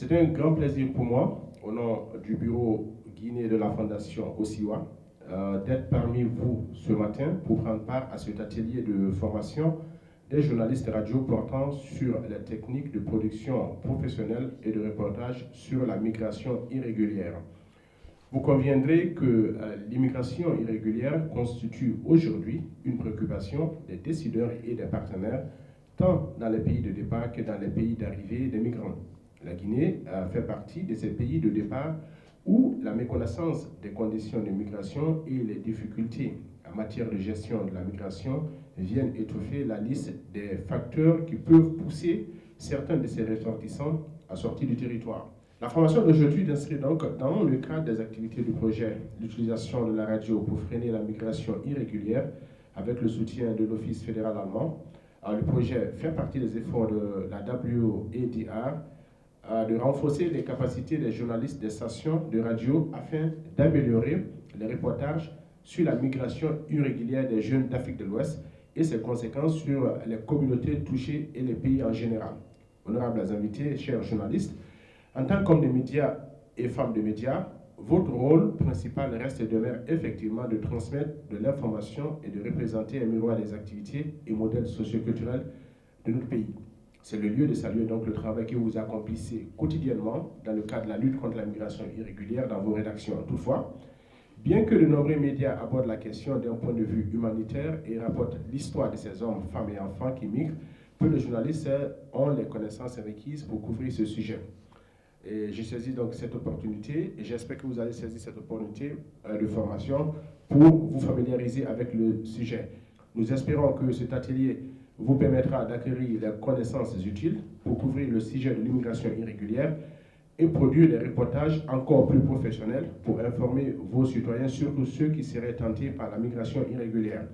C'est un grand plaisir pour moi, au nom du bureau guinéen de la Fondation Osiwa, d'être parmi vous ce matin pour prendre part à cet atelier de formation des journalistes radio portant sur les techniques de production professionnelle et de reportage sur la migration irrégulière. Vous conviendrez que l'immigration irrégulière constitue aujourd'hui une préoccupation des décideurs et des partenaires, tant dans les pays de départ que dans les pays d'arrivée des migrants. La Guinée fait partie de ces pays de départ où la méconnaissance des conditions de migration et les difficultés en matière de gestion de la migration viennent étouffer la liste des facteurs qui peuvent pousser certains de ces ressortissants à sortir du territoire. La formation d'aujourd'hui inscrit donc dans le cadre des activités du projet l'utilisation de la radio pour freiner la migration irrégulière avec le soutien de l'Office fédéral allemand. Le projet fait partie des efforts de la WADR de renforcer les capacités des journalistes des stations de radio afin d'améliorer les reportages sur la migration irrégulière des jeunes d'Afrique de l'Ouest et ses conséquences sur les communautés touchées et les pays en général. Honorables invités, chers journalistes, en tant qu'hommes de médias et femmes de médias, votre rôle principal reste de demeure effectivement de transmettre de l'information et de représenter un miroir des activités et modèles socioculturels de notre pays. C'est le lieu de saluer donc le travail que vous accomplissez quotidiennement dans le cadre de la lutte contre la migration irrégulière dans vos rédactions. Toutefois, bien que de nombreux médias abordent la question d'un point de vue humanitaire et rapportent l'histoire de ces hommes, femmes et enfants qui migrent, peu de journalistes ont les connaissances requises pour couvrir ce sujet. Et j'ai saisi donc cette opportunité et j'espère que vous allez saisir cette opportunité de formation pour vous familiariser avec le sujet. Nous espérons que cet atelier vous permettra d'acquérir les connaissances utiles pour couvrir le sujet de l'immigration irrégulière et produire des reportages encore plus professionnels pour informer vos citoyens, surtout ceux qui seraient tentés par la migration irrégulière.